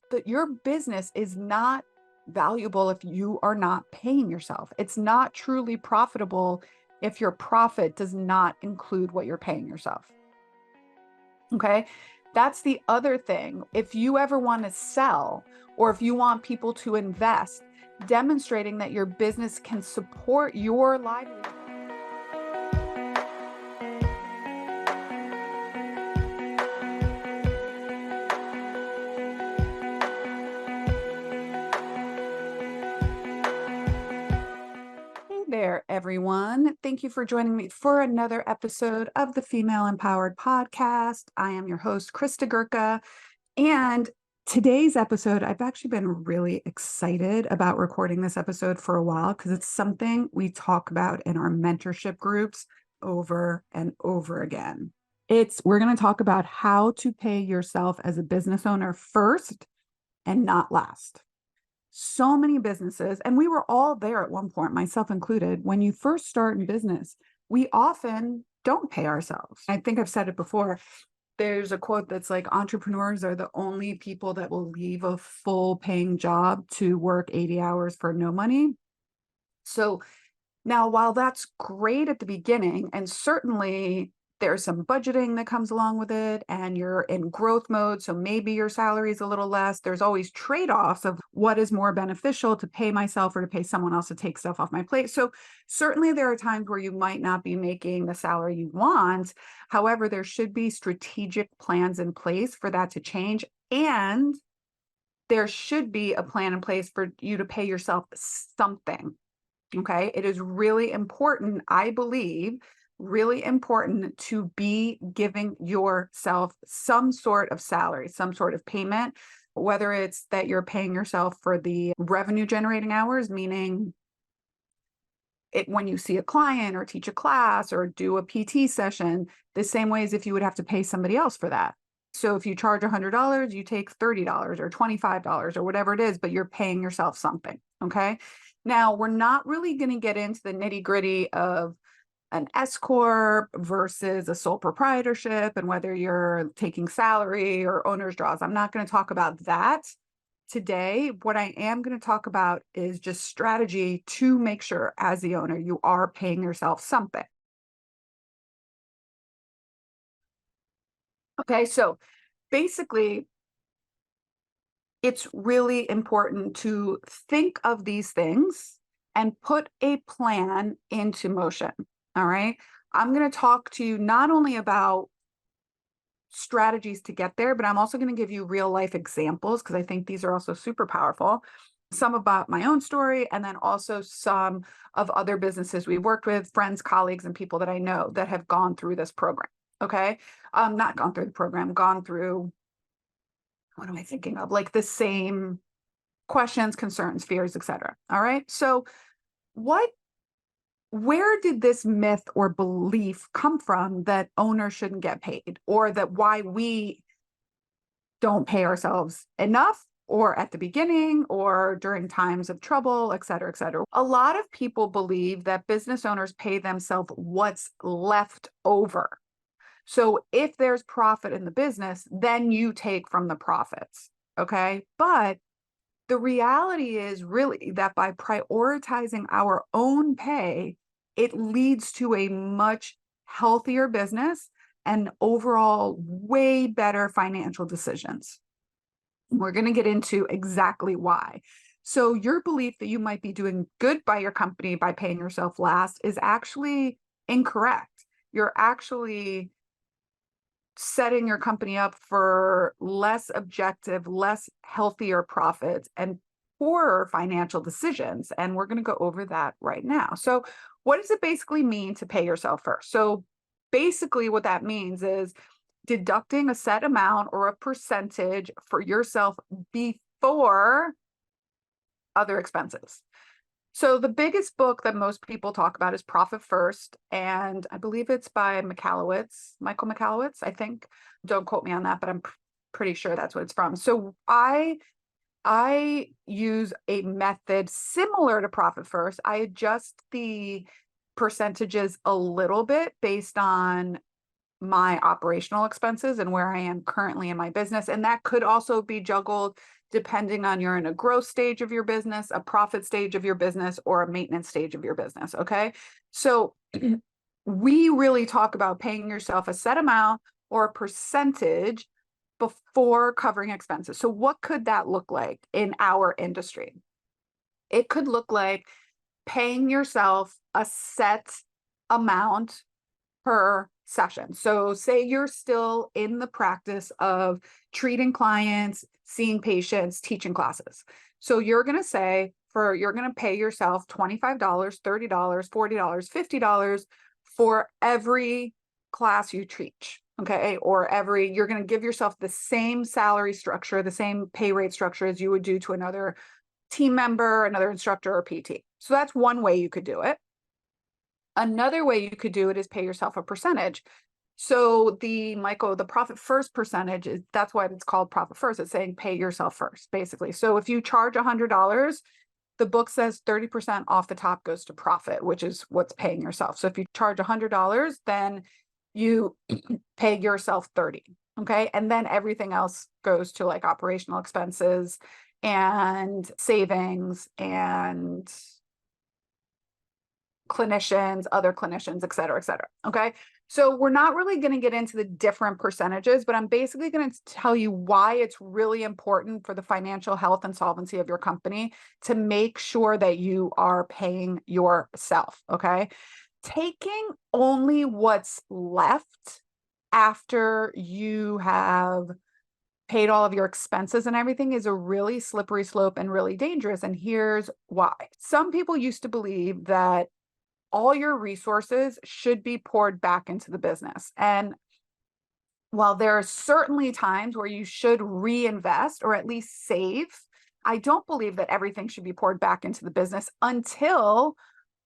that your business is not valuable if you are not paying yourself. It's not truly profitable if your profit does not include what you're paying yourself. Okay. That's the other thing. If you ever want to sell or if you want people to invest, demonstrating that your business can support your livelihood. Hey there, everyone. Thank you for joining me for another episode of the Female Empowered Podcast. I am your host, Krista Gurka. And today's episode, I've actually been really excited about recording this episode for a while because it's something we talk about in our mentorship groups over and over again. We're going to talk about how to pay yourself as a business owner first and not last. So many businesses, and we were all there at one point, myself included, when you first start in business, we often don't pay ourselves. I think I've said it before. There's a quote that's like, entrepreneurs are the only people that will leave a full paying job to work 80 hours for no money. So now, while that's great at the beginning, and certainly there's some budgeting that comes along with it, and you're in growth mode, so maybe your salary is a little less. There's always trade-offs of what is more beneficial to pay myself or to pay someone else to take stuff off my plate. So certainly there are times where you might not be making the salary you want. However, there should be strategic plans in place for that to change. And there should be a plan in place for you to pay yourself something. Okay. It is really important, I believe, really important to be giving yourself some sort of salary, some sort of payment, whether it's that you're paying yourself for the revenue generating hours, meaning when you see a client or teach a class or do a PT session, the same way as if you would have to pay somebody else for that. So if you charge $100, you take $30 or $25 or whatever it is, but you're paying yourself something. Okay. Now, we're not really going to get into the nitty gritty of an S corp versus a sole proprietorship and whether you're taking salary or owner's draws. I'm not going to talk about that today. What I am going to talk about is just strategy to make sure as the owner, you are paying yourself something. Okay. So basically, it's really important to think of these things and put a plan into motion. All right. I'm going to talk to you not only about strategies to get there, but I'm also going to give you real life examples because I think these are also super powerful. Some about my own story, and then also some of other businesses we worked with, friends, colleagues, and people that I know that have gone through this program. Okay. Not gone through the program, gone through, what am I thinking of? Like the same questions, concerns, fears, etc. All right. So where did this myth or belief come from that owners shouldn't get paid, or that why we don't pay ourselves enough, or at the beginning, or during times of trouble, et cetera, et cetera? A lot of people believe that business owners pay themselves what's left over. So if there's profit in the business, then you take from the profits. Okay. But the reality is really that by prioritizing our own pay, it leads to a much healthier business and overall way better financial decisions. We're going to get into exactly why. So your belief that you might be doing good by your company by paying yourself last is actually incorrect. You're actually setting your company up for less objective, less healthier profits and poorer financial decisions. And we're going to go over that right now. So what does it basically mean to pay yourself first? So basically what that means is deducting a set amount or a percentage for yourself before other expenses. So the biggest book that most people talk about is Profit First, and I believe it's by Michael Michalowicz, I think. Don't quote me on that, but I'm pretty sure that's what it's from. So I use a method similar to Profit First. I adjust the percentages a little bit based on my operational expenses and where I am currently in my business. And that could also be juggled depending on you're in a growth stage of your business, a profit stage of your business, or a maintenance stage of your business. Okay. So we really talk about paying yourself a set amount or a percentage before covering expenses. So what could that look like in our industry? It could look like paying yourself a set amount per session. So say you're still in the practice of treating clients, seeing patients, teaching classes. So you're going to say you're going to pay yourself $25, $30, $40, $50 for every class you teach. Okay. Or you're going to give yourself the same salary structure, the same pay rate structure as you would do to another team member, another instructor, or PT. So that's one way you could do it. Another way you could do it is pay yourself a percentage. So the profit first percentage that's why it's called profit first. It's saying pay yourself first, basically. So if you charge $100, the book says 30% off the top goes to profit, which is what's paying yourself. So if you charge $100, then you pay yourself 30. Okay. And then everything else goes to like operational expenses and savings and clinicians, other clinicians, et cetera, et cetera. Okay. So we're not really going to get into the different percentages, but I'm basically going to tell you why it's really important for the financial health and solvency of your company to make sure that you are paying yourself. Okay. Taking only what's left after you have paid all of your expenses and everything is a really slippery slope and really dangerous. And here's why. Some people used to believe that all your resources should be poured back into the business. And while there are certainly times where you should reinvest or at least save, I don't believe that everything should be poured back into the business until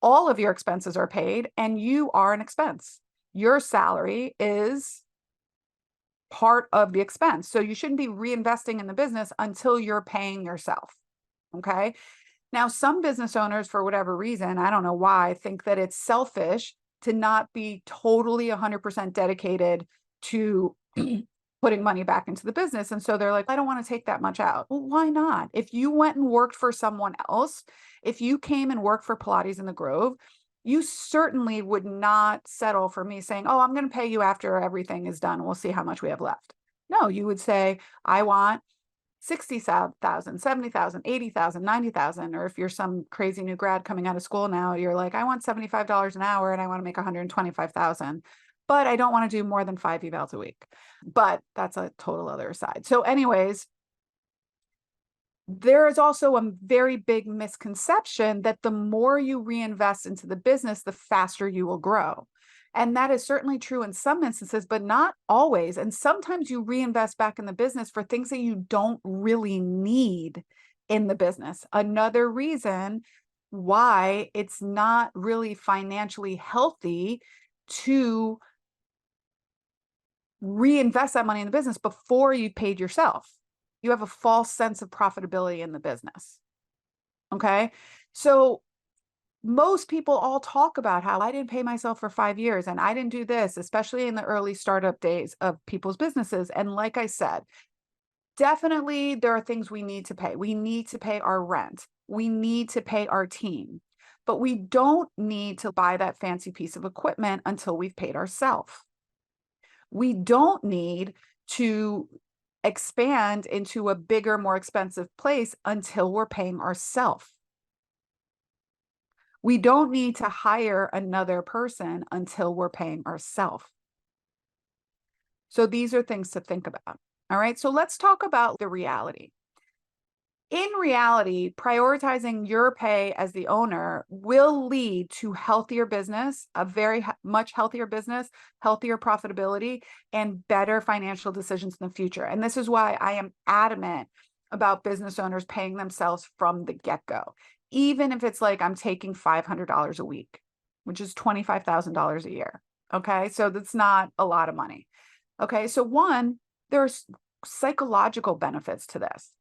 all of your expenses are paid and you are an expense. Your salary is part of the expense. So you shouldn't be reinvesting in the business until you're paying yourself. Okay. Now, some business owners, for whatever reason, I don't know why, think that it's selfish to not be totally 100% dedicated to putting money back into the business. And so they're like, I don't want to take that much out. Well, why not? If you went and worked for someone else, if you came and worked for Pilates in the Grove, you certainly would not settle for me saying, oh, I'm going to pay you after everything is done. We'll see how much we have left. No, you would say, I want 60,000, 70,000, 80,000, 90,000. Or if you're some crazy new grad coming out of school now, you're like, I want $75 an hour and I want to make 125,000, but I don't want to do more than 5 evals a week. But that's a total other aside. So anyways, there is also a very big misconception that the more you reinvest into the business, the faster you will grow. And that is certainly true in some instances, but not always. And sometimes you reinvest back in the business for things that you don't really need in the business. Another reason why it's not really financially healthy to reinvest that money in the business before you paid yourself. You have a false sense of profitability in the business. Okay. So most people all talk about how I didn't pay myself for 5 years and I didn't do this, especially in the early startup days of people's businesses. And like I said, definitely there are things we need to pay. We need to pay our rent. We need to pay our team, but we don't need to buy that fancy piece of equipment until we've paid ourselves. We don't need to expand into a bigger, more expensive place until we're paying ourselves. We don't need to hire another person until we're paying ourselves. So these are things to think about. All right. So let's talk about the reality. In reality, prioritizing your pay as the owner will lead to healthier business, a very much healthier business, healthier profitability, and better financial decisions in the future. And this is why I am adamant about business owners paying themselves from the get-go, even if it's like I'm taking $500 a week, which is $25,000 a year. Okay. So that's not a lot of money. Okay. So one, there's psychological benefits to this.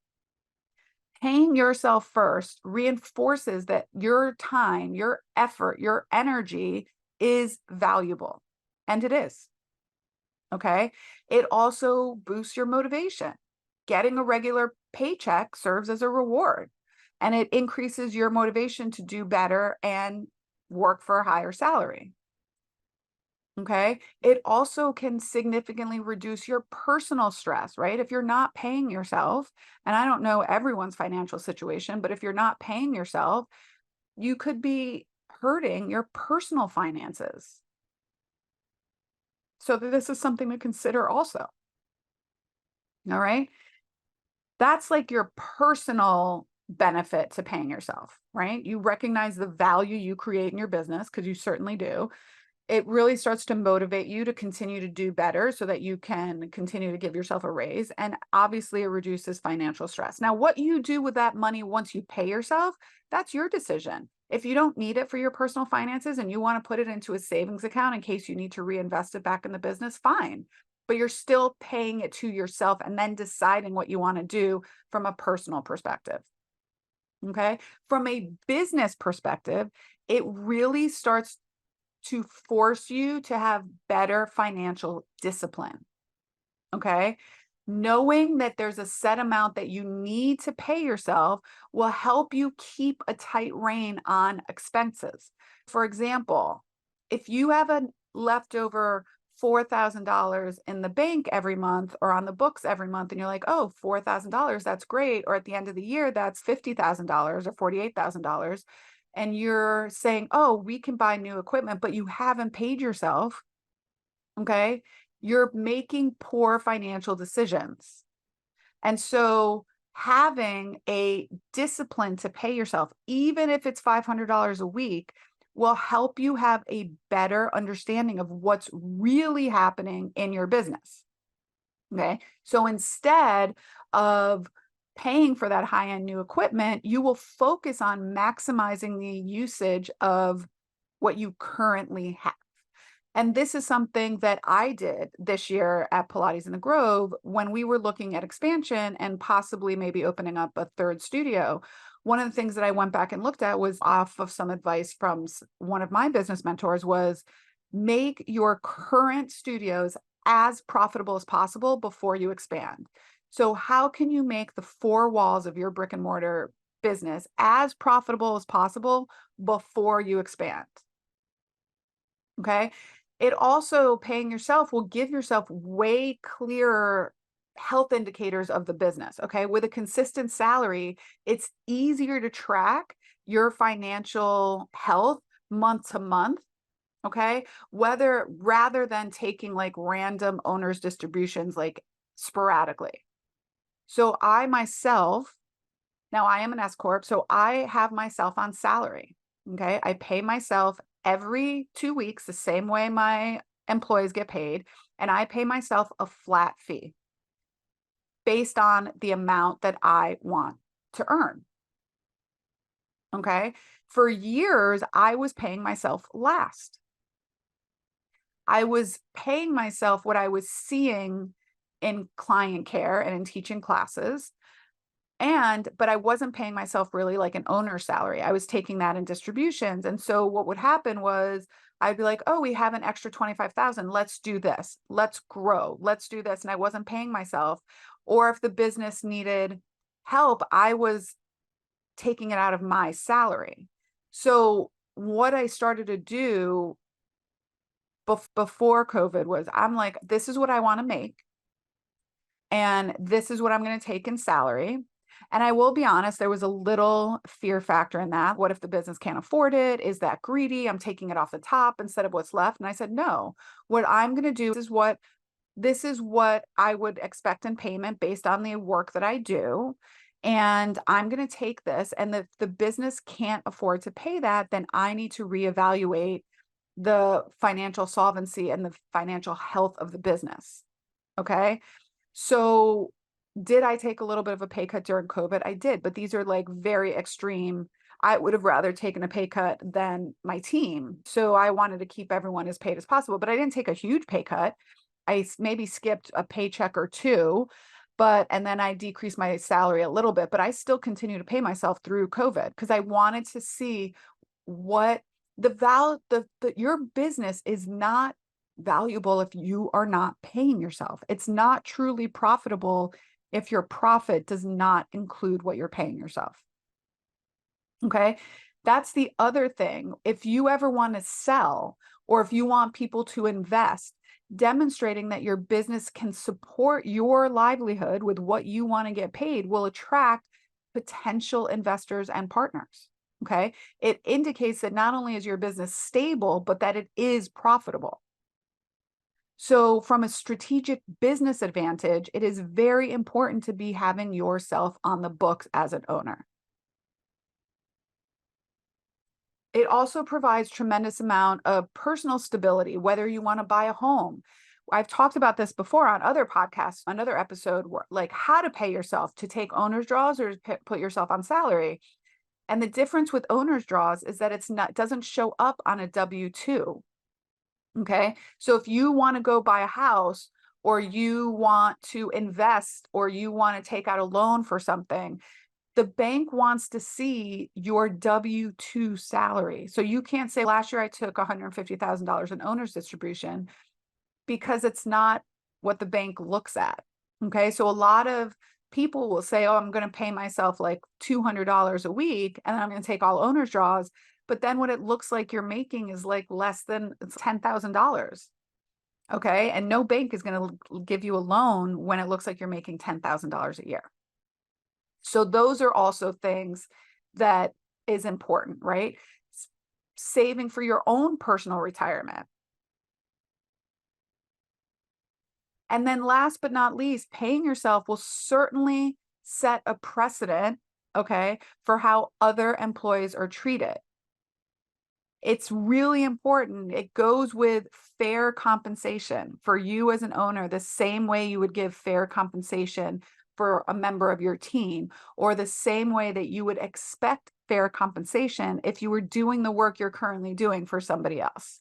Paying yourself first reinforces that your time, your effort, your energy is valuable. And it is. Okay. It also boosts your motivation. Getting a regular paycheck serves as a reward, and it increases your motivation to do better and work for a higher salary. Okay. It also can significantly reduce your personal stress, right? If you're not paying yourself, and I don't know everyone's financial situation, but if you're not paying yourself, you could be hurting your personal finances. So this is something to consider also. All right. That's like your personal benefit to paying yourself, right? You recognize the value you create in your business, because you certainly do. It really starts to motivate you to continue to do better so that you can continue to give yourself a raise. And obviously, it reduces financial stress. Now, what you do with that money once you pay yourself, that's your decision. If you don't need it for your personal finances and you want to put it into a savings account in case you need to reinvest it back in the business, fine. But you're still paying it to yourself and then deciding what you want to do from a personal perspective. Okay. From a business perspective, it really starts to force you to have better financial discipline. Okay. Knowing that there's a set amount that you need to pay yourself will help you keep a tight rein on expenses. For example, if you have a leftover $4,000 in the bank every month or on the books every month, and you're like, oh, $4,000, that's great. Or at the end of the year, that's $50,000 or $48,000. And you're saying, oh, we can buy new equipment, but you haven't paid yourself. Okay. You're making poor financial decisions. And so having a discipline to pay yourself, even if it's $500 a week, will help you have a better understanding of what's really happening in your business. Okay. So instead of paying for that high-end new equipment, you will focus on maximizing the usage of what you currently have. And this is something that I did this year at Pilates in the Grove when we were looking at expansion and possibly maybe opening up a third studio. One of the things that I went back and looked at was off of some advice from one of my business mentors was make your current studios as profitable as possible before you expand. So how can you make the four walls of your brick and mortar business as profitable as possible before you expand? Okay. It also, paying yourself will give yourself way clearer health indicators of the business. Okay. With a consistent salary, it's easier to track your financial health month to month. Okay. Whether rather than taking like random owners distributions like sporadically. So I myself, now I am an S Corp, so I have myself on salary. Okay. I pay myself every 2 weeks, the same way my employees get paid. And I pay myself a flat fee based on the amount that I want to earn. Okay. For years, I was paying myself last. I was paying myself what I was seeing in client care and in teaching classes. But I wasn't paying myself really like an owner salary. I was taking that in distributions. And so what would happen was I'd be like, oh, we have an extra 25,000. Let's do this. Let's grow. Let's do this. And I wasn't paying myself. Or if the business needed help, I was taking it out of my salary. So what I started to do before COVID was I'm like, this is what I want to make. And this is what I'm going to take in salary. And I will be honest, there was a little fear factor in that. What if the business can't afford it? Is that greedy? I'm taking it off the top instead of what's left. And I said, no, what I'm going to do this is what I would expect in payment based on the work that I do. And I'm going to take this. And if the business can't afford to pay that, then I need to reevaluate the financial solvency and the financial health of the business. Okay. So did I take a little bit of a pay cut during COVID? I did, but these are like very extreme. I would have rather taken a pay cut than my team. So I wanted to keep everyone as paid as possible, but I didn't take a huge pay cut. I maybe skipped a paycheck or two, and then I decreased my salary a little bit, but I still continue to pay myself through COVID because I wanted to see what your business is not valuable if you are not paying yourself. It's not truly profitable if your profit does not include what you're paying yourself. Okay. That's the other thing. If you ever want to sell, or if you want people to invest, demonstrating that your business can support your livelihood with what you want to get paid will attract potential investors and partners. Okay. It indicates that not only is your business stable, but that it is profitable. So, from a strategic business advantage, it is very important to be having yourself on the books as an owner. It also provides tremendous amount of personal stability, whether you want to buy a home. I've talked about this before on other podcasts, another episode, like how to pay yourself to take owner's draws or put yourself on salary. And the difference with owner's draws is that doesn't show up on a W-2. Okay. So if you want to go buy a house, or you want to invest, or you want to take out a loan for something, the bank wants to see your W-2 salary. So you can't say, last year I took $150,000 in owner's distribution, because it's not what the bank looks at. Okay. So a lot of people will say, oh, I'm going to pay myself like $200 a week, and then I'm going to take all owner's draws. But then what it looks like you're making is like less than $10,000. Okay. And no bank is going to give you a loan when it looks like you're making $10,000 a year. So those are also things that is important, right? Saving for your own personal retirement. And then last but not least, paying yourself will certainly set a precedent, okay, for how other employees are treated. It's really important. It goes with fair compensation for you as an owner, the same way you would give fair compensation for a member of your team, or the same way that you would expect fair compensation if you were doing the work you're currently doing for somebody else.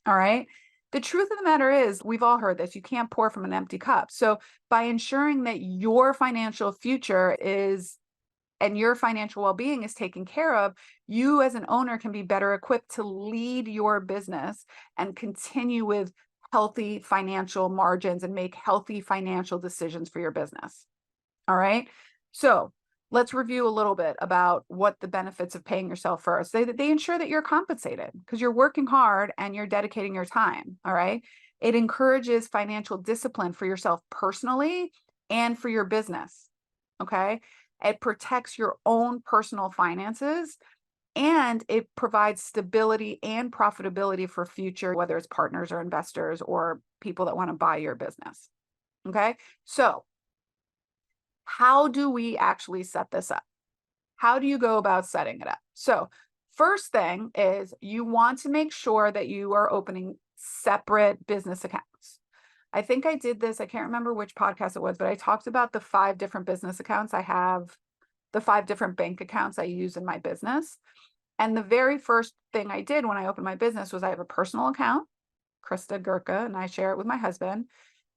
All right. The truth of the matter is, we've all heard this, you can't pour from an empty cup. So by ensuring that your financial future is and your financial well-being is taken care of, you as an owner can be better equipped to lead your business and continue with healthy financial margins and make healthy financial decisions for your business. All right. So let's review a little bit about what the benefits of paying yourself first. They ensure that you're compensated because you're working hard and you're dedicating your time. All right. It encourages financial discipline for yourself personally and for your business. Okay. It protects your own personal finances, and it provides stability and profitability for future, whether it's partners or investors or people that want to buy your business. Okay. So how do we actually set this up? How do you go about setting it up? So first thing is, you want to make sure that you are opening separate business accounts. I think I did this. I can't remember which podcast it was, but I talked about the 5 different business accounts I have, the 5 different bank accounts I use in my business. And the very first thing I did when I opened my business was, I have a personal account, Krista Gurka, and I share it with my husband.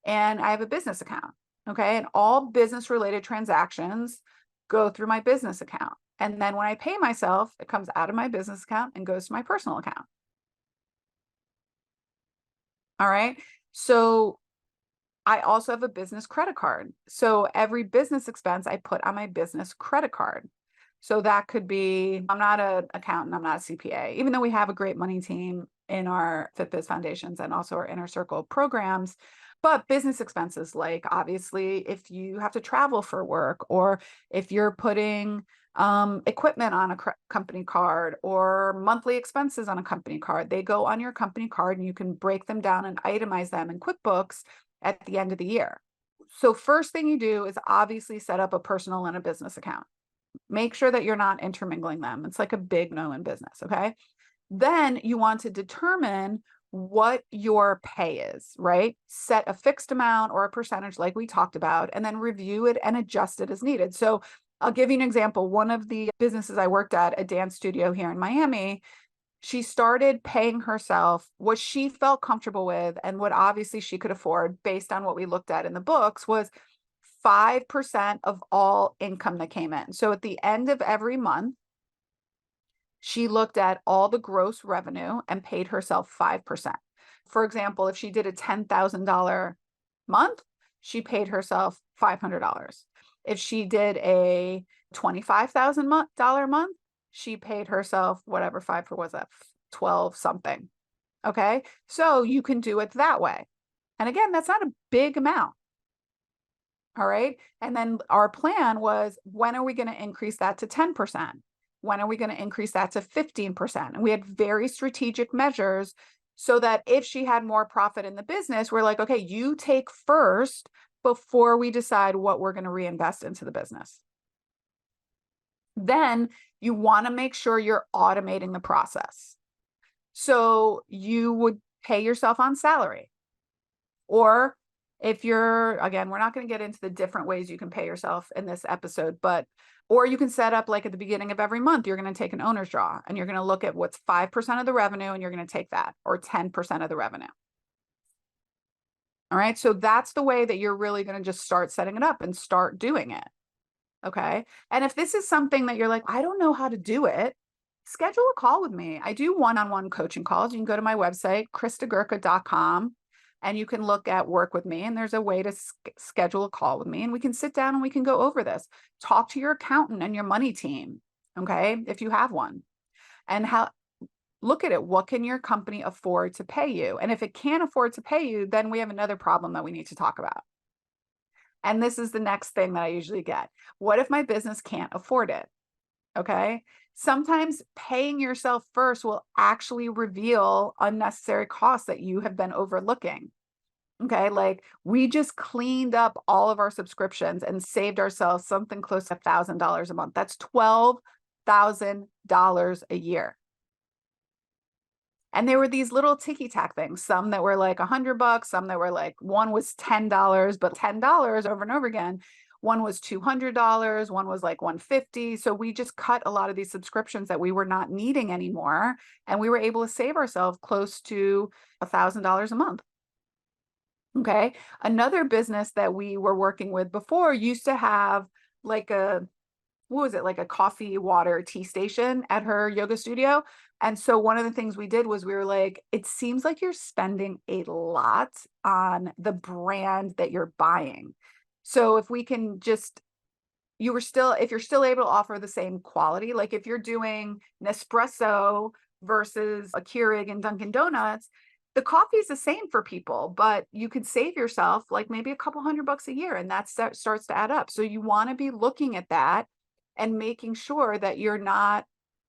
And I have a business account. Okay. And all business related transactions go through my business account. And then when I pay myself, it comes out of my business account and goes to my personal account. All right. So I also have a business credit card. So every business expense I put on my business credit card. So that could be, I'm not an accountant, I'm not a CPA, even though we have a great money team in our FitBiz foundations and also our inner circle programs. But business expenses, like obviously if you have to travel for work, or if you're putting equipment on a company card, or monthly expenses on a company card, they go on your company card, and you can break them down and itemize them in QuickBooks at the end of the year. So first thing you do is obviously set up a personal and a business account. Make sure that you're not intermingling them. It's like a big no in business. Okay. Then you want to determine what your pay is, right? Set a fixed amount or a percentage like we talked about, and then review it and adjust it as needed. So I'll give you an example. One of the businesses I worked at, a dance studio here in Miami, she started paying herself what she felt comfortable with, and what obviously she could afford based on what we looked at in the books, was 5% of all income that came in. So at the end of every month, she looked at all the gross revenue and paid herself 5%. For example, if she did a $10,000 month, she paid herself $500. If she did a $25,000 month, she paid herself whatever five for was that 12 something. Okay. So you can do it that way. And again, that's not a big amount. All right. And then our plan was, when are we going to increase that to 10%? When are we going to increase that to 15%? And we had very strategic measures so that if she had more profit in the business, we're like, okay, you take first before we decide what we're going to reinvest into the business. Then you want to make sure you're automating the process. So you would pay yourself on salary. Or if you're, again, we're not going to get into the different ways you can pay yourself in this episode, or you can set up like at the beginning of every month, you're going to take an owner's draw and you're going to look at what's 5% of the revenue and you're going to take that, or 10% of the revenue. All right. So that's the way that you're really going to just start setting it up and start doing it. Okay. And if this is something that you're like, I don't know how to do it, schedule a call with me. I do one-on-one coaching calls. You can go to my website, kristagurka.com, and you can look at work with me. And there's a way to schedule a call with me, and we can sit down and we can go over this. Talk to your accountant and your money team. Okay. If you have one, and look at it. What can your company afford to pay you? And if it can't afford to pay you, then we have another problem that we need to talk about. And this is the next thing that I usually get. What if my business can't afford it? Okay. Sometimes paying yourself first will actually reveal unnecessary costs that you have been overlooking. Okay. Like we just cleaned up all of our subscriptions and saved ourselves something close to $1,000 a month. That's $12,000 a year. And there were these little ticky tack things, some that were like $100, some that were like, one was $10, but $10 over and over again. One was $200, one was like $150. So we just cut a lot of these subscriptions that we were not needing anymore. And we were able to save ourselves close to $1,000 a month. Okay. Another business that we were working with before used to have like like a coffee, water, tea station at her yoga studio. And so one of the things we did was we were like, it seems like you're spending a lot on the brand that you're buying. So if we can just, if you're still able to offer the same quality, like if you're doing Nespresso versus a Keurig and Dunkin' Donuts, the coffee is the same for people, but you could save yourself like maybe a couple $100 a year, and that starts to add up. So you want to be looking at that and making sure that you're not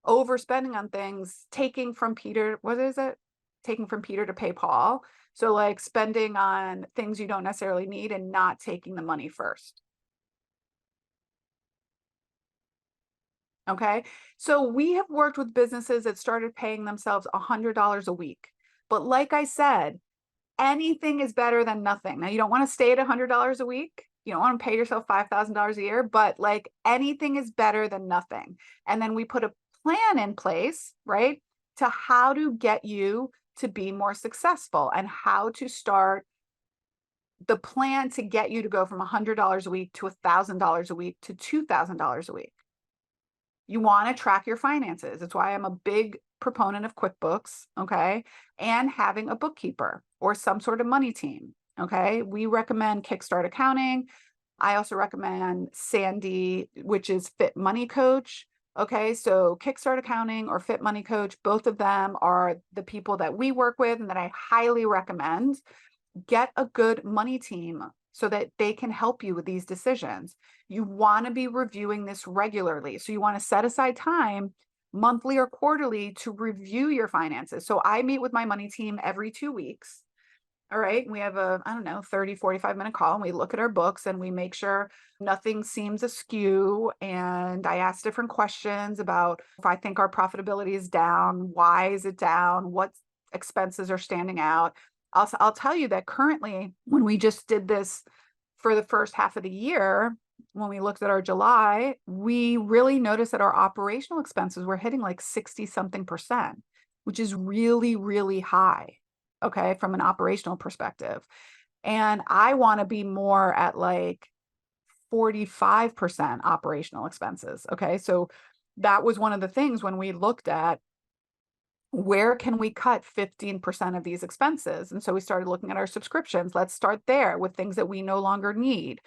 overspending on things, taking from Peter to pay Paul. So like spending on things you don't necessarily need and not taking the money first. Okay. So we have worked with businesses that started paying themselves $100 a week. But like I said, anything is better than nothing. Now, you don't want to stay at $100 a week. You don't want to pay yourself $5,000 a year, but like anything is better than nothing. And then we put a plan in place, right, to how to get you to be more successful and how to start the plan to get you to go from $100 a week to $1,000 a week to $2,000 a week. You want to track your finances. That's why I'm a big proponent of QuickBooks, okay, and having a bookkeeper or some sort of money team, okay. We recommend Kickstart Accounting. I also recommend Sandy, which is Fit Money Coach, okay. So Kickstart Accounting or Fit Money Coach, both of them are the people that we work with and that I highly recommend. Get a good money team so that they can help you with these decisions. You want to be reviewing this regularly. So you want to set aside time monthly or quarterly to review your finances. So I meet with my money team every 2 weeks. All right. We have a, 30, 45-minute call, and we look at our books and we make sure nothing seems askew. And I ask different questions about if I think our profitability is down, why is it down? What expenses are standing out? I'll tell you that currently, when we just did this for the first half of the year, when we looked at our July, we really noticed that our operational expenses were hitting like 60 something percent, which is really, really high. Okay. From an operational perspective. And I want to be more at like 45% operational expenses. Okay. So that was one of the things when we looked at where can we cut 15% of these expenses? And so we started looking at our subscriptions. Let's start there with things that we no longer need.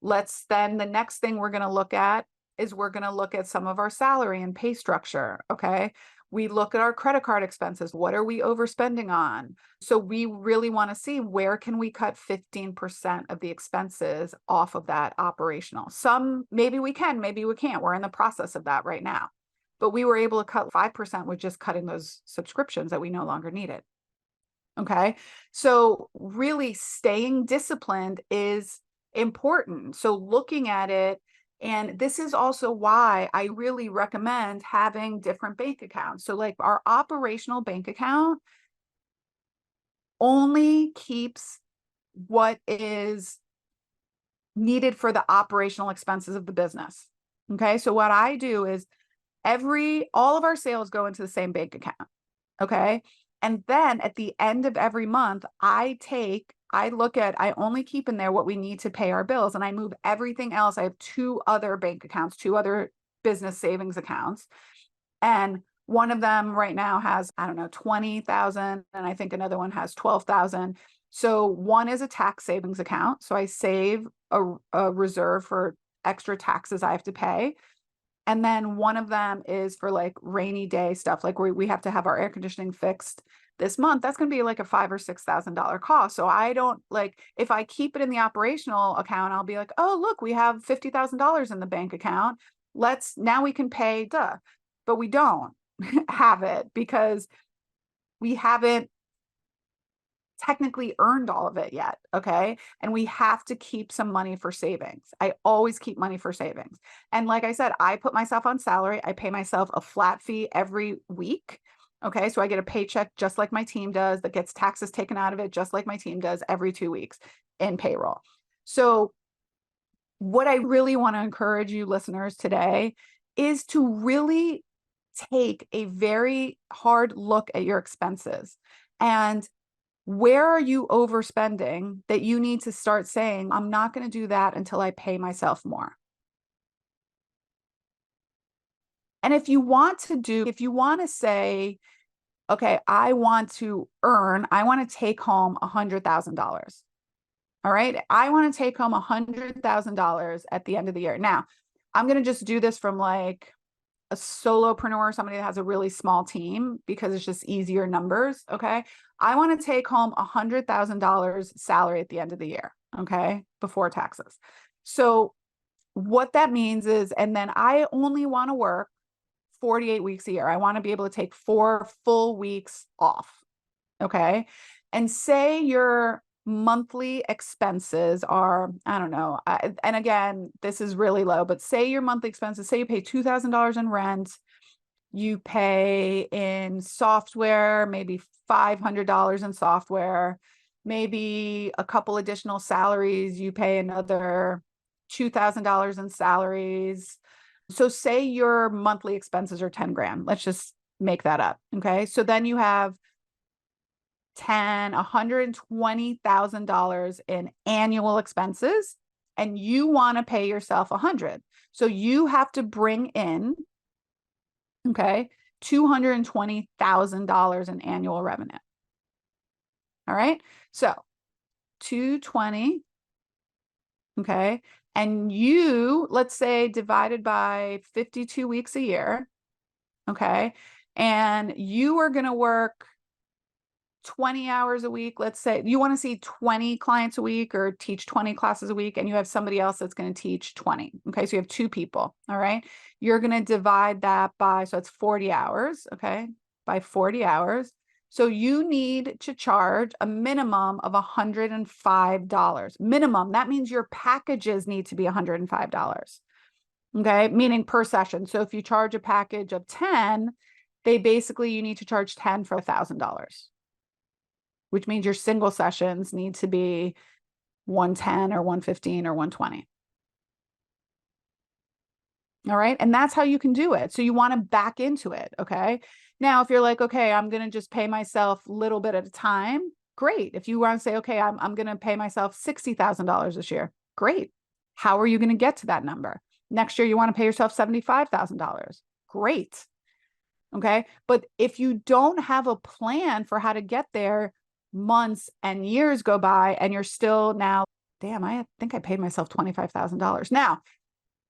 Then the next thing we're going to look at is we're going to look at some of our salary and pay structure. Okay. We look at our credit card expenses. What are we overspending on? So we really want to see where can we cut 15% of the expenses off of that operational. Some, maybe we can, maybe we can't. We're in the process of that right now. But we were able to cut 5% with just cutting those subscriptions that we no longer needed. Okay. So really staying disciplined is important. So looking at it, and this is also why I really recommend having different bank accounts. So like our operational bank account only keeps what is needed for the operational expenses of the business. Okay. So what I do is all of our sales go into the same bank account. Okay. And then at the end of every month, I only keep in there what we need to pay our bills, and I move everything else. I have two other bank accounts, two other business savings accounts. And one of them right now has, I don't know, 20,000. And I think another one has 12,000. So one is a tax savings account. So I save a reserve for extra taxes I have to pay. And then one of them is for like rainy day stuff. Like we have to have our air conditioning fixed this month. That's going to be like a $5,000 or $6,000 cost. So I don't like, if I keep it in the operational account, I'll be like, oh, look, we have $50,000 in the bank account. Now we can pay, but we don't have it because we haven't technically earned all of it yet. Okay. And we have to keep some money for savings. I always keep money for savings. And like I said, I put myself on salary. I pay myself a flat fee every week. Okay. So I get a paycheck just like my team does, that gets taxes taken out of it, just like my team does every 2 weeks in payroll. So what I really want to encourage you listeners today is to really take a very hard look at your expenses and where are you overspending that you need to start saying, I'm not going to do that until I pay myself more. And if you want to say, okay, I want to take home $100,000. All right. I want to take home $100,000 at the end of the year. Now, I'm going to just do this from like a solopreneur, somebody that has a really small team, because it's just easier numbers. Okay. I want to take home $100,000 salary at the end of the year. Okay. Before taxes. So what that means is, and then I only want to work 48 weeks a year. I want to be able to take 4 full weeks off. Okay. And say your monthly expenses are, I don't know. And again, this is really low, but say your monthly expenses, say you pay $2,000 in rent, you pay in software, maybe $500 in software, maybe a couple additional salaries, you pay another $2,000 in salaries. So say your monthly expenses are 10 grand. Let's just make that up. Okay. So then you have $120,000 in annual expenses, and you want to pay yourself 100. So you have to bring in, okay, $220,000 in annual revenue. All right. So 220. Okay. And let's say divided by 52 weeks a year. Okay. And you are going to work 20 hours a week. Let's say you want to see 20 clients a week or teach 20 classes a week, and you have somebody else that's going to teach 20. Okay. So you have 2 people. All right. You're going to divide that so it's 40 hours. Okay. By 40 hours. So you need to charge a minimum of $105 minimum. That means your packages need to be $105. Okay. Meaning per session. So if you charge a package of 10, you need to charge 10 for $1,000. Which means your single sessions need to be 110 or 115 or 120. All right. And that's how you can do it. So you want to back into it. Okay. Now, if you're like, okay, I'm going to just pay myself a little bit at a time. Great. If you want to say, okay, I'm going to pay myself $60,000 this year. Great. How are you going to get to that number? Next year, you want to pay yourself $75,000. Great. Okay. But if you don't have a plan for how to get there, months and years go by and you're still now, damn, I think I paid myself $25,000. Now,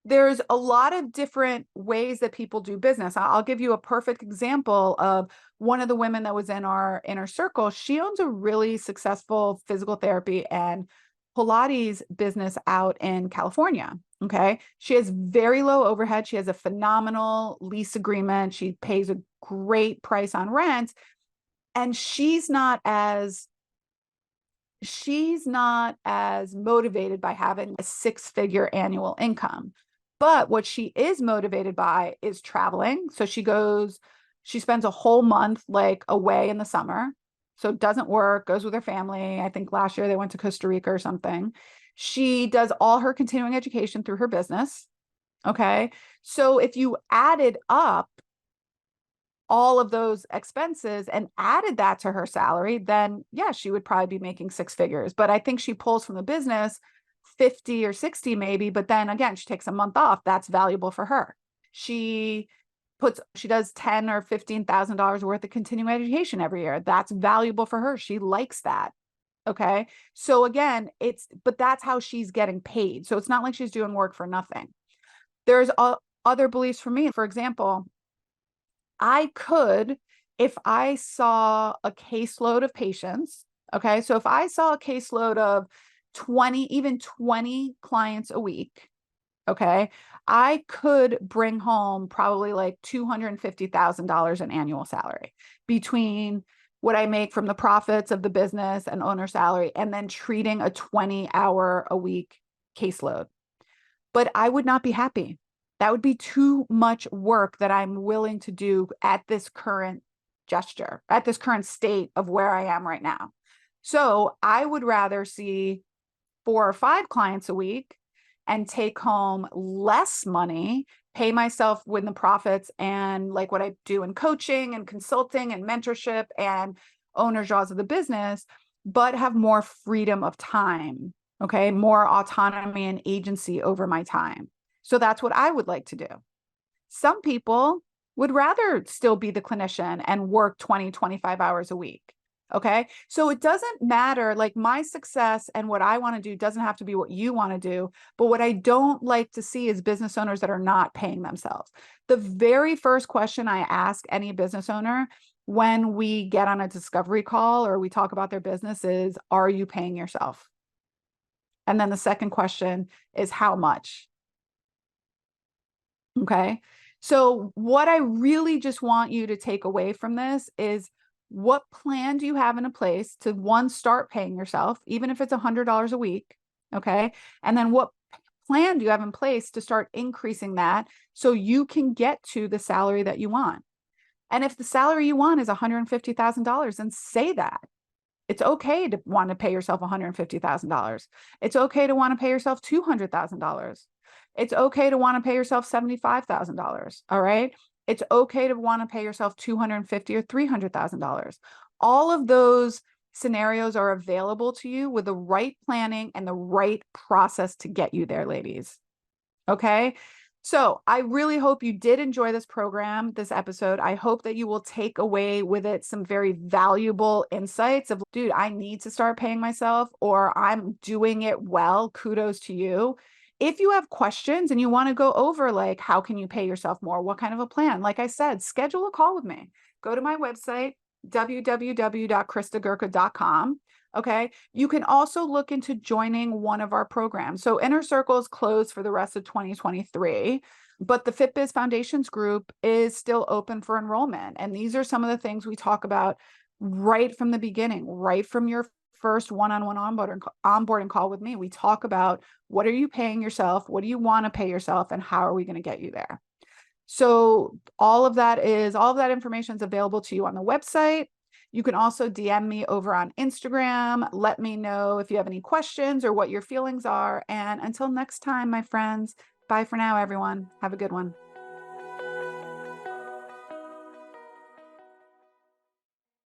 there's a lot of different ways that people do business. I'll give you a perfect example of one of the women that was in our inner circle. She owns a really successful physical therapy and Pilates business out in California. Okay. She has very low overhead. She has a phenomenal lease agreement. She pays a great price on rent. And she's not as motivated by having a six-figure annual income. But what she is motivated by is traveling. So she spends a whole month like away in the summer. So doesn't work, goes with her family. I think last year they went to Costa Rica or something. She does all her continuing education through her business. Okay. So if you added up all of those expenses and added that to her salary, then yeah, she would probably be making six figures. But I think she pulls from the business 50 or 60 maybe, but then again, she takes a month off. That's valuable for her. She does 10 or $15,000 worth of continuing education every year. That's valuable for her. She likes that. Okay. So again, but that's how she's getting paid. So it's not like she's doing work for nothing. There's other beliefs for me. For example, I could, if I saw a caseload of patients, okay, so if I saw a caseload of 20 clients a week, okay, I could bring home probably like $250,000 in annual salary between what I make from the profits of the business and owner salary, and then treating a 20-hour a week caseload. But I would not be happy. That would be too much work that I'm willing to do at this current at this current state of where I am right now. So I would rather see 4 or 5 clients a week and take home less money, pay myself with the profits and like what I do in coaching and consulting and mentorship and owner jaws of the business, but have more freedom of time. Okay. More autonomy and agency over my time. So that's what I would like to do. Some people would rather still be the clinician and work 20, 25 hours a week. Okay. So it doesn't matter. Like my success and what I want to do doesn't have to be what you want to do. But what I don't like to see is business owners that are not paying themselves. The very first question I ask any business owner when we get on a discovery call or we talk about their business is, are you paying yourself? And then the second question is, how much? Okay. So what I really just want you to take away from this is, what plan do you have in a place to, one, start paying yourself, even if it's $100 a week? Okay. And then what plan do you have in place to start increasing that so you can get to the salary that you want? And if the salary you want is $150,000, then say that. It's okay to want to pay yourself $150,000. It's okay to want to pay yourself $200,000. It's okay to want to pay yourself $75,000. All right. It's okay to want to pay yourself $250,000 or $300,000. All of those scenarios are available to you with the right planning and the right process to get you there, ladies. Okay. So I really hope you did enjoy this program, this episode. I hope that you will take away with it some very valuable insights of, dude, I need to start paying myself, or I'm doing it well. Kudos to you. If you have questions and you want to go over, like, how can you pay yourself more? What kind of a plan? Like I said, schedule a call with me. Go to my website, www.kristagurka.com. Okay. You can also look into joining one of our programs. So Inner Circle is closed for the rest of 2023, but the FitBiz Foundations group is still open for enrollment. And these are some of the things we talk about right from the beginning, right from your first one-on-one onboarding call with me. We talk about, what are you paying yourself? What do you want to pay yourself? And how are we going to get you there? So all of that information is available to you on the website. You can also DM me over on Instagram. Let me know if you have any questions or what your feelings are. And until next time, my friends, bye for now, everyone. Have a good one.